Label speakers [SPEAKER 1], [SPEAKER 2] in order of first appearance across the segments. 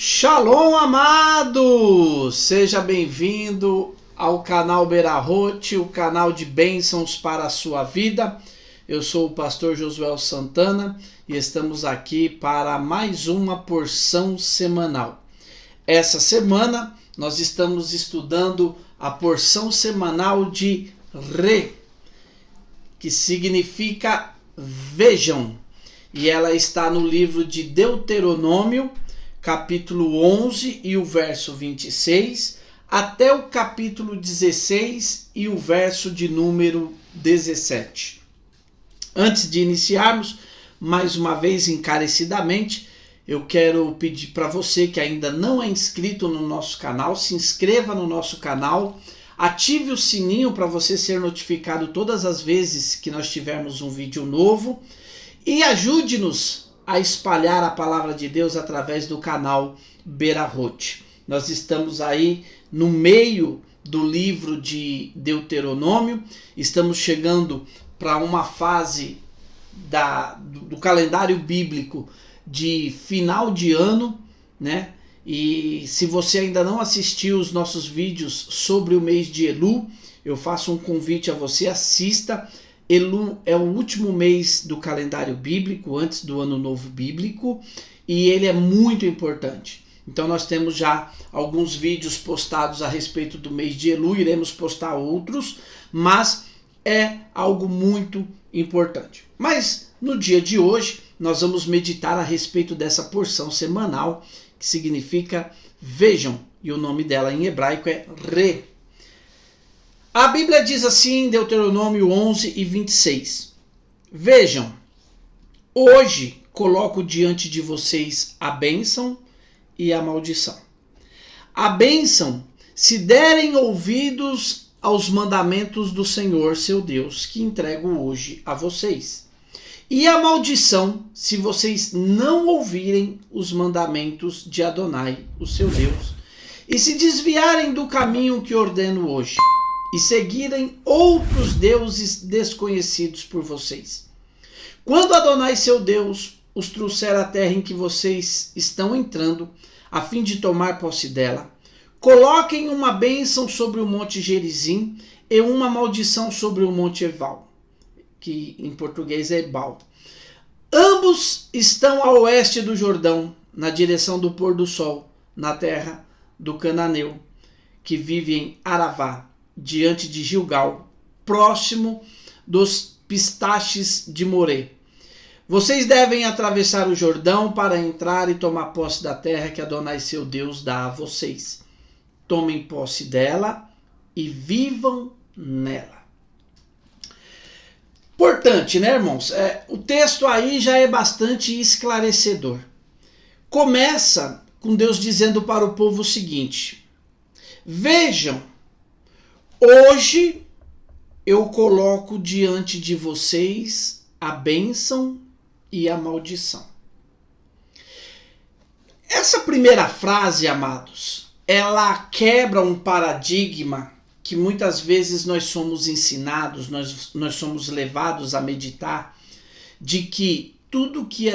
[SPEAKER 1] Shalom, amado! Seja bem-vindo ao canal Berahot, o canal de bênçãos para a sua vida. Eu sou o pastor Josuel Santana e estamos aqui para mais uma porção semanal. Essa semana nós estamos estudando a porção semanal de Re, que significa vejam, e ela está no livro de Deuteronômio, capítulo 11 e o verso 26, até o capítulo 16 e o verso de número 17. Antes de iniciarmos, mais uma vez encarecidamente, eu quero pedir para você que ainda não é inscrito no nosso canal, se inscreva no nosso canal, ative o sininho para você ser notificado todas as vezes que nós tivermos um vídeo novo e ajude-nos a espalhar a palavra de Deus através do canal Berahot. Nós estamos aí no meio do livro de Deuteronômio, estamos chegando para uma fase do calendário bíblico de final de ano, né? E se você ainda não assistiu os nossos vídeos sobre o mês de Elu, eu faço um convite a você, assista. Elu é o último mês do calendário bíblico, antes do ano novo bíblico, e ele é muito importante. Então nós temos já alguns vídeos postados a respeito do mês de Elu, iremos postar outros, mas é algo muito importante. Mas no dia de hoje nós vamos meditar a respeito dessa porção semanal, que significa vejam, e o nome dela em hebraico é Re. A Bíblia diz assim em Deuteronômio 11 e 26. Vejam, hoje coloco diante de vocês a bênção e a maldição. A bênção, se derem ouvidos aos mandamentos do Senhor, seu Deus, que entrego hoje a vocês. E a maldição, se vocês não ouvirem os mandamentos de Adonai, o seu Deus, e se desviarem do caminho que ordeno hoje, e seguirem outros deuses desconhecidos por vocês. Quando Adonai, seu Deus, os trouxer à terra em que vocês estão entrando, a fim de tomar posse dela, coloquem uma bênção sobre o monte Gerizim e uma maldição sobre o monte Ebal, que em português é Ebal. Ambos estão a oeste do Jordão, na direção do pôr do sol, na terra do cananeu, que vive em Aravá, diante de Gilgal, próximo dos pistaches de Moré. Vocês devem atravessar o Jordão para entrar e tomar posse da terra que Adonai seu Deus dá a vocês. Tomem posse dela e vivam nela. Importante, né, irmãos? O texto aí já é bastante esclarecedor. Começa com Deus dizendo para o povo o seguinte: vejam, hoje eu coloco diante de vocês a bênção e a maldição. Essa primeira frase, amados, ela quebra um paradigma que muitas vezes nós somos ensinados, nós somos levados a meditar, de que tudo que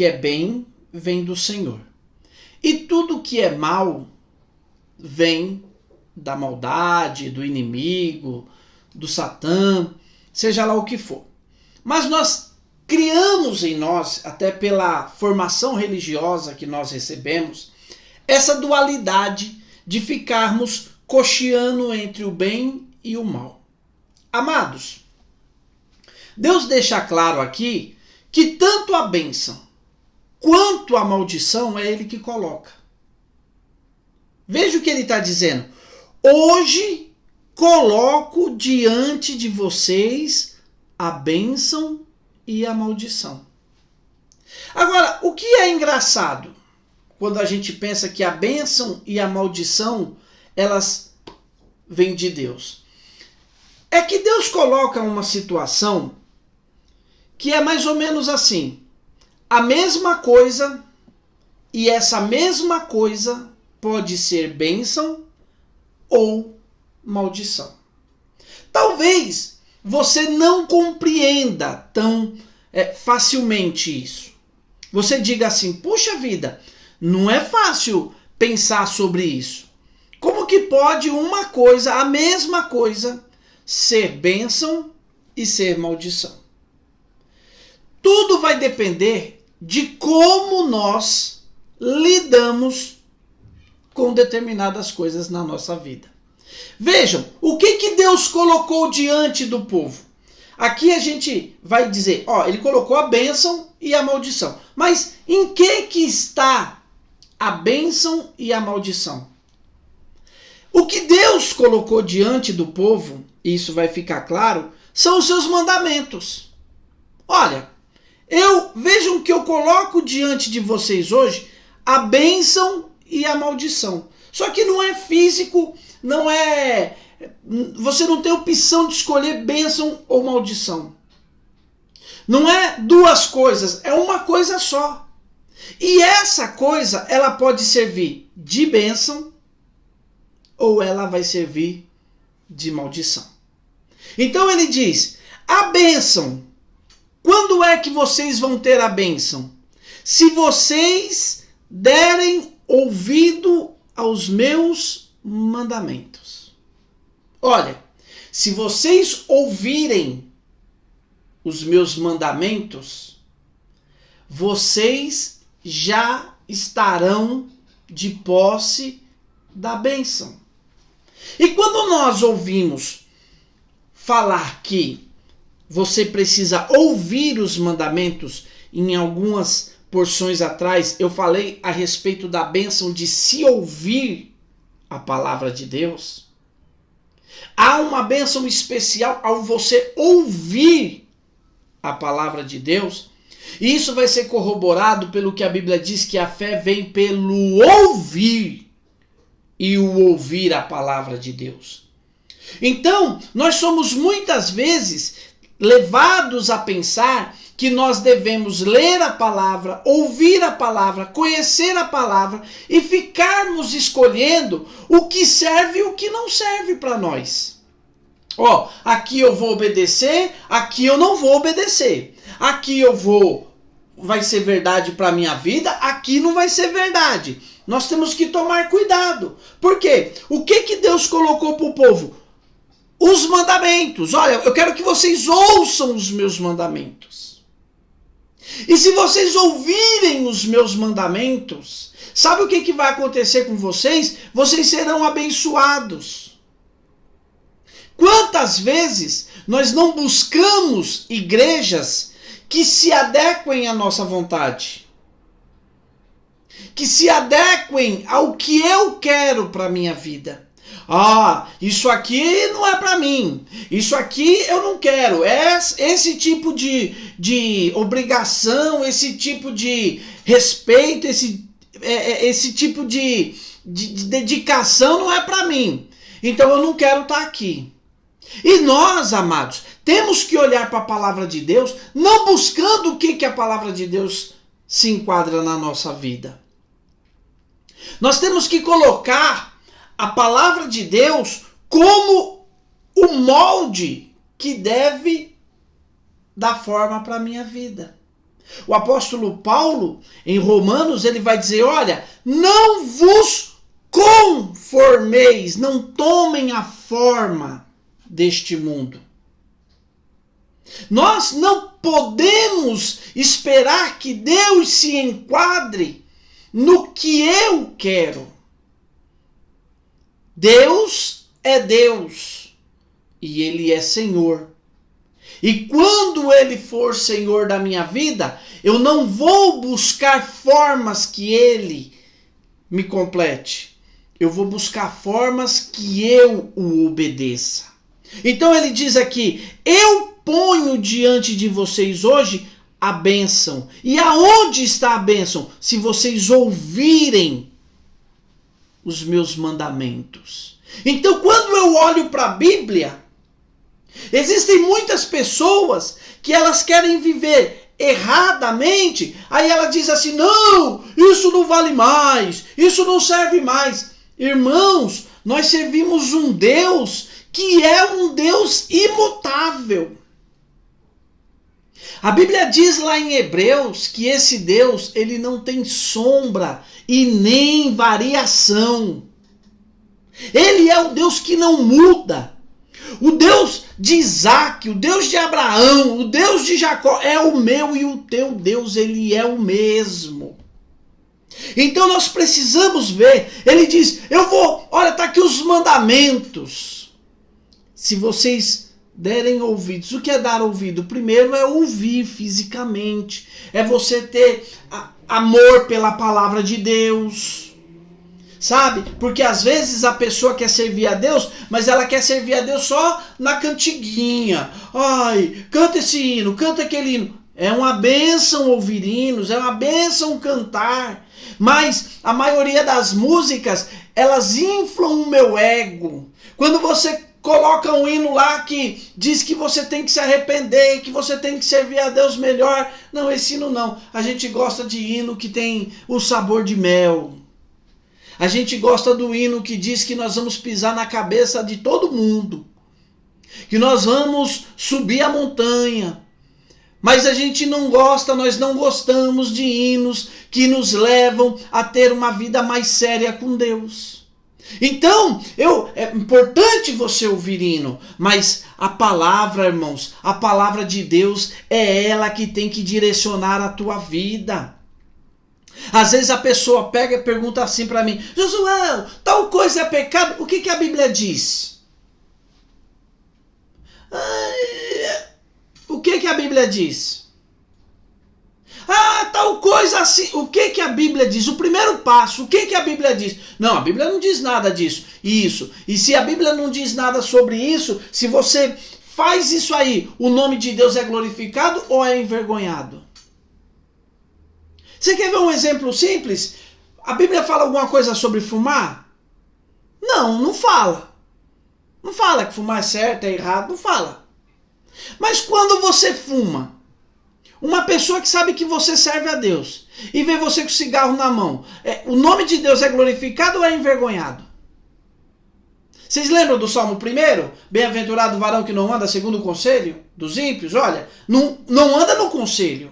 [SPEAKER 1] é bem vem do Senhor. E tudo que é mal vem da maldade, do inimigo, do Satã, seja lá o que for. Mas nós criamos em nós, até pela formação religiosa que nós recebemos, essa dualidade de ficarmos cocheando entre o bem e o mal. Amados, Deus deixa claro aqui que tanto a bênção quanto a maldição é Ele que coloca. Veja o que Ele está dizendo. Hoje coloco diante de vocês a bênção e a maldição. Agora, o que é engraçado quando a gente pensa que a bênção e a maldição, elas vêm de Deus? É que Deus coloca uma situação que é mais ou menos assim: a mesma coisa, e essa mesma coisa pode ser bênção ou maldição. Talvez você não compreenda tão facilmente isso. Você diga assim: puxa vida, Não é fácil pensar sobre isso. Como que pode uma coisa, a mesma coisa, ser bênção e ser maldição? Tudo vai depender de como nós lidamos com determinadas coisas na nossa vida. Vejam, o que Deus colocou diante do povo? Aqui a gente vai dizer, ele colocou a bênção e a maldição. Mas em que está a bênção e a maldição? O que Deus colocou diante do povo, e isso vai ficar claro, são os seus mandamentos. Olha, vejam que eu coloco diante de vocês hoje a bênção e a maldição. Só que não é físico, você não tem opção de escolher bênção ou maldição. Não é duas coisas, é uma coisa só. E essa coisa, ela pode servir de bênção ou ela vai servir de maldição. Então ele diz, a bênção, quando é que vocês vão ter a bênção? Se vocês derem ouvido aos meus mandamentos. Olha, se vocês ouvirem os meus mandamentos, vocês já estarão de posse da bênção. E quando nós ouvimos falar que você precisa ouvir os mandamentos, em algumas porções atrás eu falei a respeito da bênção de se ouvir a palavra de Deus. Há uma bênção especial ao você ouvir a palavra de Deus. E isso vai ser corroborado pelo que a Bíblia diz, que a fé vem pelo ouvir e o ouvir a palavra de Deus. Então, nós somos muitas vezes levados a pensar que nós devemos ler a palavra, ouvir a palavra, conhecer a palavra e ficarmos escolhendo o que serve e o que não serve para nós. Aqui eu vou obedecer, aqui eu não vou obedecer. Aqui vai ser verdade para a minha vida, aqui não vai ser verdade. Nós temos que tomar cuidado. Por quê? O que Deus colocou para o povo? Os mandamentos. Olha, eu quero que vocês ouçam os meus mandamentos. E se vocês ouvirem os meus mandamentos, sabe o que vai acontecer com vocês? Vocês serão abençoados. Quantas vezes nós não buscamos igrejas que se adequem à nossa vontade? Que se adequem ao que eu quero para a minha vida. Isso aqui não é para mim. Isso aqui eu não quero. Esse tipo de obrigação, esse tipo de respeito, esse tipo de dedicação não é para mim. Então eu não quero estar aqui. E nós, amados, temos que olhar para a palavra de Deus, não buscando o que a palavra de Deus se enquadra na nossa vida. Nós temos que colocar a palavra de Deus como o molde que deve dar forma para a minha vida. O apóstolo Paulo, em Romanos, ele vai dizer, olha, não vos conformeis, não tomem a forma deste mundo. Nós não podemos esperar que Deus se enquadre no que eu quero. Deus é Deus e Ele é Senhor. E quando Ele for Senhor da minha vida, eu não vou buscar formas que Ele me complete. Eu vou buscar formas que eu o obedeça. Então ele diz aqui, eu ponho diante de vocês hoje a bênção. E aonde está a bênção? Se vocês ouvirem os meus mandamentos. Então quando eu olho para a Bíblia, existem muitas pessoas que elas querem viver erradamente, aí ela diz assim, não, isso não vale mais, isso não serve mais. Irmãos, nós servimos um Deus que é um Deus imutável. A Bíblia diz lá em Hebreus que esse Deus, ele não tem sombra e nem variação. Ele é o Deus que não muda. O Deus de Isaac, o Deus de Abraão, o Deus de Jacó é o meu e o teu Deus, ele é o mesmo. Então nós precisamos ver, ele diz, olha, tá aqui os mandamentos. Se vocês derem ouvidos, o que é dar ouvido? Primeiro é ouvir fisicamente, é você ter amor pela palavra de Deus. Sabe? Porque às vezes a pessoa quer servir a Deus, mas ela quer servir a Deus só na cantiguinha. Ai, canta esse hino, canta aquele hino. É uma bênção ouvir hinos, é uma bênção cantar. Mas a maioria das músicas, elas inflam o meu ego. Quando você coloca um hino lá que diz que você tem que se arrepender, que você tem que servir a Deus melhor. Não, esse hino não. A gente gosta de hino que tem o sabor de mel. A gente gosta do hino que diz que nós vamos pisar na cabeça de todo mundo, que nós vamos subir a montanha. Mas a gente não gosta, nós não gostamos de hinos que nos levam a ter uma vida mais séria com Deus. Então, é importante você ouvir hino, mas a palavra, irmãos, a palavra de Deus é ela que tem que direcionar a tua vida. Às vezes a pessoa pega e pergunta assim para mim, Josué, tal coisa é pecado? O que a Bíblia diz? O que a Bíblia diz? Tal coisa assim. O que a Bíblia diz? O primeiro passo, o que a Bíblia diz? Não, a Bíblia não diz nada disso. Isso. E se a Bíblia não diz nada sobre isso, se você faz isso aí, o nome de Deus é glorificado ou é envergonhado? Você quer ver um exemplo simples? A Bíblia fala alguma coisa sobre fumar? Não, não fala. Não fala que fumar é certo, é errado, não fala. Mas quando você fuma, uma pessoa que sabe que você serve a Deus e vê você com cigarro na mão, o nome de Deus é glorificado ou é envergonhado? Vocês lembram do Salmo 1? Bem-aventurado o varão que não anda segundo o conselho dos ímpios? Olha, não anda no conselho.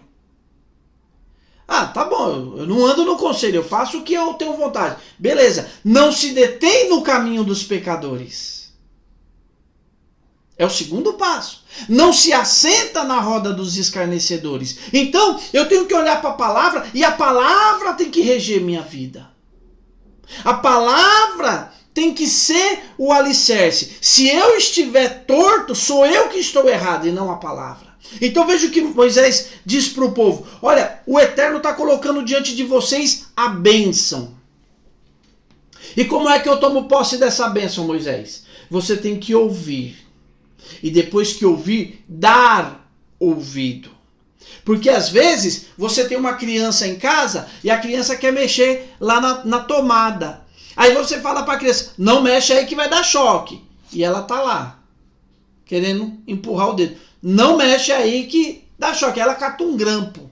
[SPEAKER 1] Tá bom, eu não ando no conselho, eu faço o que eu tenho vontade. Beleza, não se detém no caminho dos pecadores. É o segundo passo. Não se assenta na roda dos escarnecedores. Então, eu tenho que olhar para a palavra e a palavra tem que reger minha vida. A palavra tem que ser o alicerce. Se eu estiver torto, sou eu que estou errado e não a palavra. Então veja o que Moisés diz para o povo. Olha, o Eterno está colocando diante de vocês a bênção. E como é que eu tomo posse dessa bênção, Moisés? Você tem que ouvir. E depois que ouvir, dar ouvido. Porque às vezes você tem uma criança em casa e a criança quer mexer lá na tomada. Aí você fala para a criança, não mexe aí que vai dar choque. E ela está lá, querendo empurrar o dedo. Não mexe aí que dá choque. Ela cata um grampo.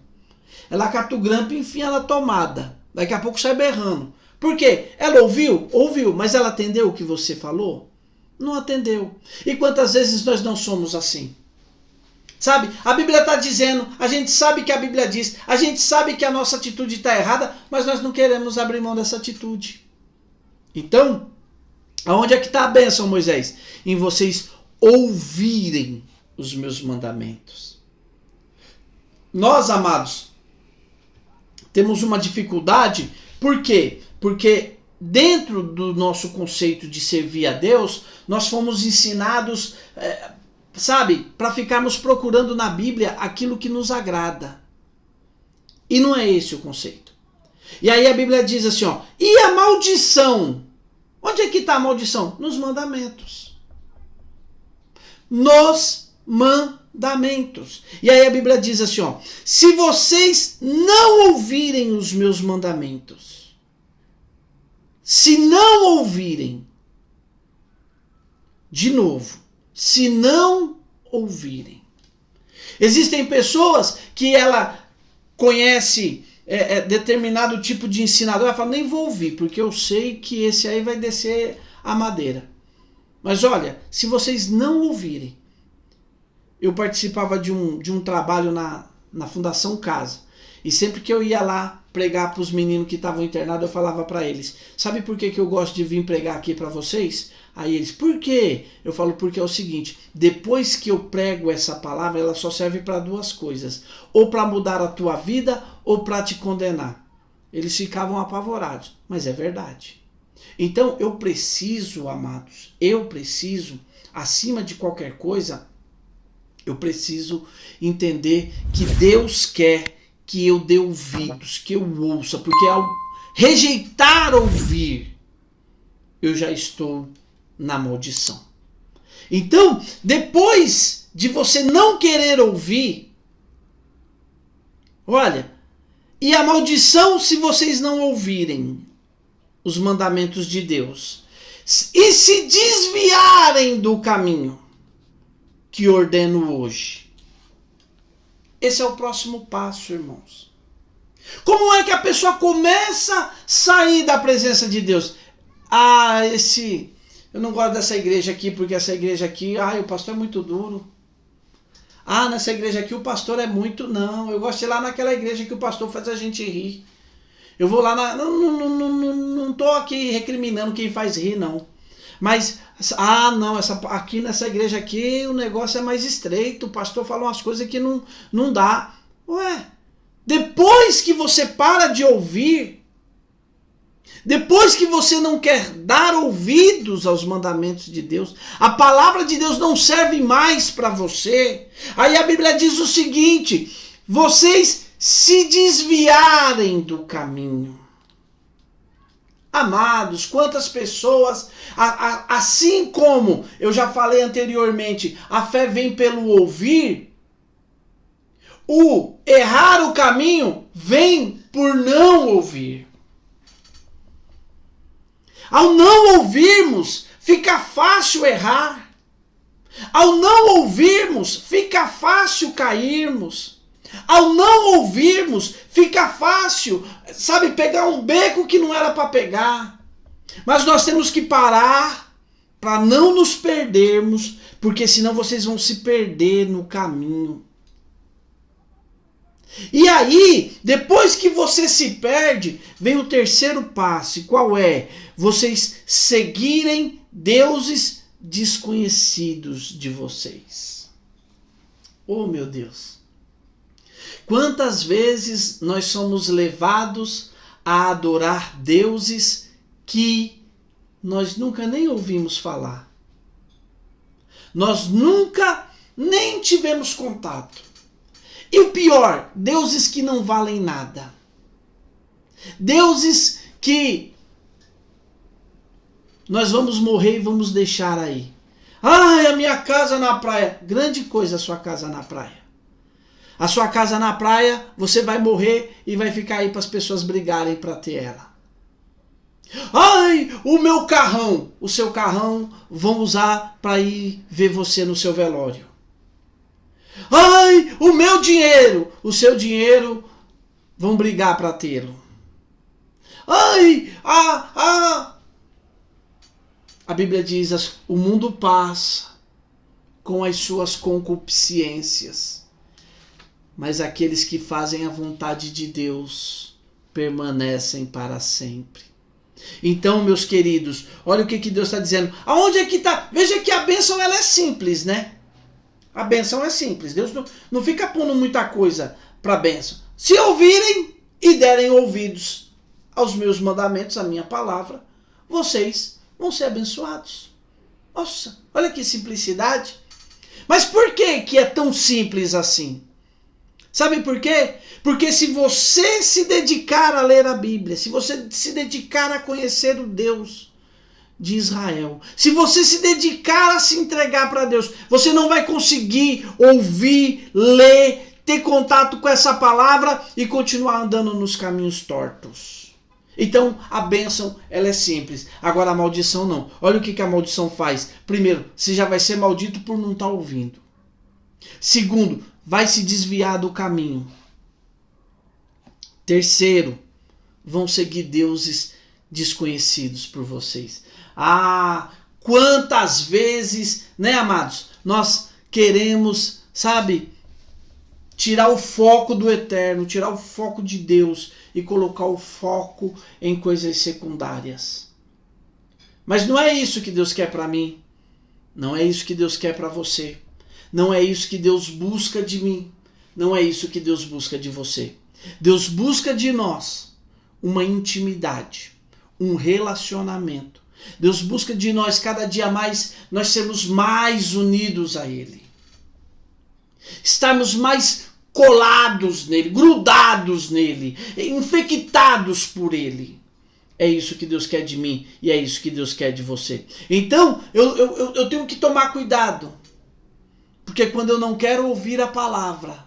[SPEAKER 1] Ela cata o grampo e enfia na tomada. Daqui a pouco sai berrando. Por quê? Ela ouviu? Ouviu. Mas ela atendeu o que você falou? Não atendeu. E quantas vezes nós não somos assim? Sabe? A Bíblia está dizendo, a gente sabe que a Bíblia diz, a gente sabe que a nossa atitude está errada, mas nós não queremos abrir mão dessa atitude. Então, aonde é que está a bênção, Moisés? Em vocês ouvirem os meus mandamentos. Nós, amados, temos uma dificuldade. Por quê? Porque dentro do nosso conceito de servir a Deus, nós fomos ensinados, para ficarmos procurando na Bíblia aquilo que nos agrada. E não é esse o conceito. E aí a Bíblia diz assim, e a maldição? Onde é que está a maldição? Nos mandamentos. Nos mandamentos. E aí a Bíblia diz assim, se vocês não ouvirem os meus mandamentos, se não ouvirem, de novo, se não ouvirem. Existem pessoas que ela conhece determinado tipo de ensinador, ela fala, nem vou ouvir, porque eu sei que esse aí vai descer a madeira. Mas olha, se vocês não ouvirem, eu participava de um trabalho na Fundação Casa. E sempre que eu ia lá pregar para os meninos que estavam internados, eu falava para eles: sabe por que eu gosto de vir pregar aqui para vocês? Aí eles: por quê? Eu falo: porque é o seguinte, depois que eu prego essa palavra, ela só serve para duas coisas: ou para mudar a tua vida, ou para te condenar. Eles ficavam apavorados, mas é verdade. Então eu preciso, amados, acima de qualquer coisa, eu preciso entender que Deus quer que eu dê ouvidos, que eu ouça, porque ao rejeitar ouvir, eu já estou na maldição. Então, depois de você não querer ouvir, olha, e a maldição se vocês não ouvirem os mandamentos de Deus e se desviarem do caminho que ordeno hoje. Esse é o próximo passo, irmãos. Como é que a pessoa começa a sair da presença de Deus? Eu não gosto dessa igreja aqui, porque essa igreja aqui, o pastor é muito duro. Nessa igreja aqui o pastor é muito... Não, eu gosto de ir lá naquela igreja que o pastor faz a gente rir. Eu vou lá não tô aqui recriminando quem faz rir, não. Mas, aqui nessa igreja aqui o negócio é mais estreito, o pastor fala umas coisas que não dá. Ué, depois que você para de ouvir, depois que você não quer dar ouvidos aos mandamentos de Deus, a palavra de Deus não serve mais para você. Aí a Bíblia diz o seguinte: vocês se desviarem do caminho. Amados, quantas pessoas, assim como eu já falei anteriormente, a fé vem pelo ouvir, o errar o caminho vem por não ouvir. Ao não ouvirmos, fica fácil errar. Ao não ouvirmos, fica fácil cairmos. Ao não ouvirmos, fica fácil, pegar um beco que não era para pegar. Mas nós temos que parar para não nos perdermos, porque senão vocês vão se perder no caminho. E aí, depois que você se perde, vem o terceiro passo. E qual é? Vocês seguirem deuses desconhecidos de vocês. Oh, meu Deus! Quantas vezes nós somos levados a adorar deuses que nós nunca nem ouvimos falar. Nós nunca nem tivemos contato. E o pior, deuses que não valem nada. Deuses que nós vamos morrer e vamos deixar aí. A minha casa na praia. Grande coisa a sua casa na praia. A sua casa na praia, você vai morrer e vai ficar aí para as pessoas brigarem para ter ela. O meu carrão. O seu carrão vão usar para ir ver você no seu velório. O meu dinheiro. O seu dinheiro vão brigar para tê-lo. A Bíblia diz: o mundo passa com as suas concupiscências, mas aqueles que fazem a vontade de Deus permanecem para sempre. Então, meus queridos, olha o que Deus está dizendo. Aonde é que está? Veja que a bênção ela é simples, né? A bênção é simples. Deus não fica pondo muita coisa para a bênção. Se ouvirem e derem ouvidos aos meus mandamentos, à minha palavra, vocês vão ser abençoados. Nossa, olha que simplicidade. Mas por que é tão simples assim? Sabe por quê? Porque se você se dedicar a ler a Bíblia, se você se dedicar a conhecer o Deus de Israel, se você se dedicar a se entregar para Deus, você não vai conseguir ouvir, ler, ter contato com essa palavra e continuar andando nos caminhos tortos. Então a bênção ela é simples. Agora a maldição não. Olha o que a maldição faz. Primeiro, você já vai ser maldito por não estar ouvindo. Segundo, vai se desviar do caminho. Terceiro, vão seguir deuses desconhecidos por vocês. Quantas vezes, né, amados, nós queremos sabe, tirar o foco do eterno, tirar o foco de Deus e colocar o foco em coisas secundárias. Mas não é isso que Deus quer para mim. Não é isso que Deus quer para você. Não é isso que Deus busca de mim. Não é isso que Deus busca de você. Deus busca de nós uma intimidade, um relacionamento. Deus busca de nós cada dia mais, nós sermos mais unidos a Ele. Estarmos mais colados nele, grudados nele, infectados por Ele. É isso que Deus quer de mim e é isso que Deus quer de você. Então, eu tenho que tomar cuidado. Porque quando eu não quero ouvir a palavra,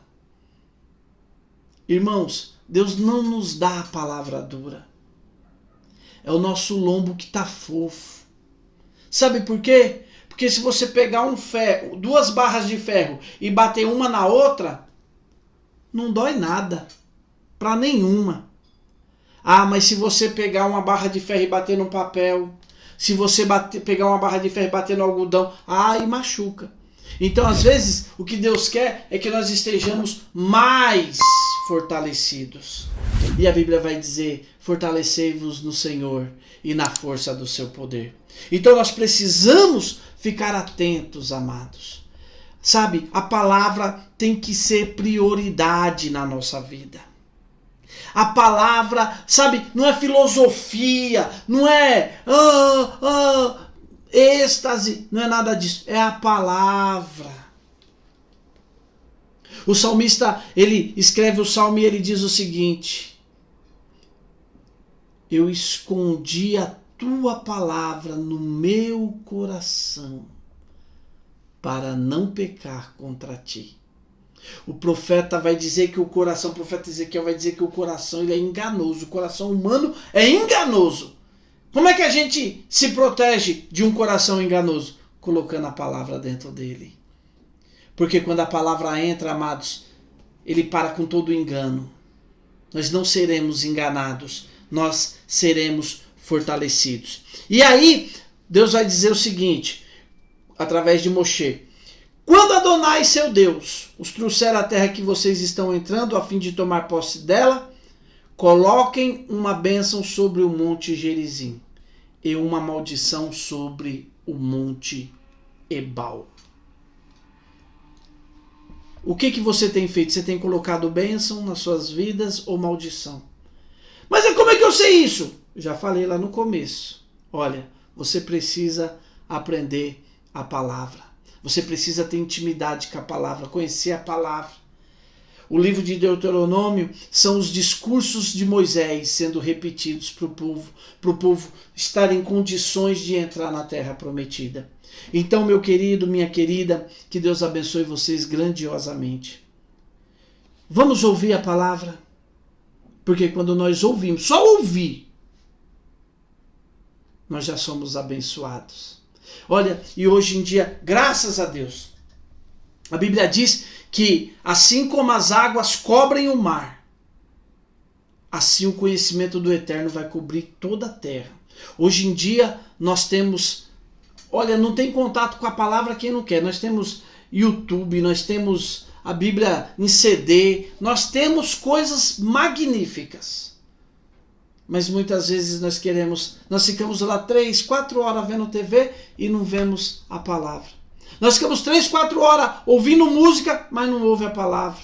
[SPEAKER 1] irmãos, Deus não nos dá a palavra dura. É o nosso lombo que está fofo. Sabe por quê? Porque se você pegar um ferro, 2 barras de ferro e bater uma na outra, não dói nada. Para nenhuma. Ah, mas se você pegar uma barra de ferro e bater no papel, se você pegar uma barra de ferro e bater no algodão, aí machuca. Então, às vezes, o que Deus quer é que nós estejamos mais fortalecidos. E a Bíblia vai dizer, fortalecei-vos no Senhor e na força do seu poder. Então, nós precisamos ficar atentos, amados. Sabe, a palavra tem que ser prioridade na nossa vida. A palavra, sabe, não é filosofia, não é êxtase, não é nada disso, é a palavra. O salmista, ele escreve o salmo e ele diz o seguinte: eu escondi a tua palavra no meu coração para não pecar contra ti. O profeta vai dizer que o coração, o profeta Ezequiel vai dizer que o coração ele é enganoso, o coração humano é enganoso. Como é que a gente se protege de um coração enganoso? Colocando a palavra dentro dele. Porque quando a palavra entra, amados, ele para com todo o engano. Nós não seremos enganados, nós seremos fortalecidos. E aí, Deus vai dizer o seguinte, através de Moshe: quando Adonai, seu Deus, os trouxer à terra que vocês estão entrando, a fim de tomar posse dela, coloquem uma bênção sobre o monte Gerizim e uma maldição sobre o monte Ebal. O que você tem feito? Você tem colocado bênção nas suas vidas ou maldição? Mas como é que eu sei isso? Já falei lá no começo. Olha, você precisa aprender a palavra. Você precisa ter intimidade com a palavra, conhecer a palavra. O livro de Deuteronômio são os discursos de Moisés sendo repetidos para o povo estar em condições de entrar na terra prometida. Então, meu querido, minha querida, que Deus abençoe vocês grandiosamente. Vamos ouvir a palavra? Porque quando nós ouvimos, só ouvir, nós já somos abençoados. Olha, e hoje em dia, graças a Deus, a Bíblia diz que assim como as águas cobrem o mar, assim o conhecimento do Eterno vai cobrir toda a terra. Hoje em dia nós temos, olha, não tem contato com a palavra quem não quer. Nós temos YouTube, nós temos a Bíblia em CD, nós temos coisas magníficas. Mas muitas vezes nós ficamos lá 3, 4 horas vendo TV e não vemos a palavra. Nós ficamos 3, 4 horas ouvindo música, mas não ouve a palavra.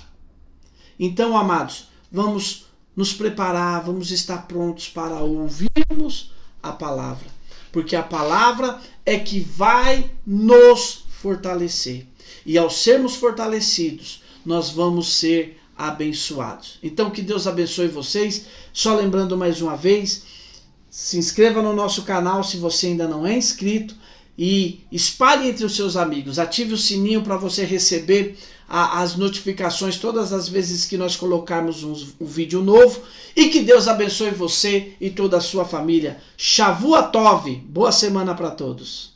[SPEAKER 1] Então, amados, vamos nos preparar, vamos estar prontos para ouvirmos a palavra. Porque a palavra é que vai nos fortalecer. E ao sermos fortalecidos, nós vamos ser abençoados. Então, que Deus abençoe vocês. Só lembrando mais uma vez, se inscreva no nosso canal se você ainda não é inscrito e espalhe entre os seus amigos. Ative o sininho para você receber as notificações todas as vezes que nós colocarmos um vídeo novo. E que Deus abençoe você e toda a sua família. Shavua Tov. Boa semana para todos.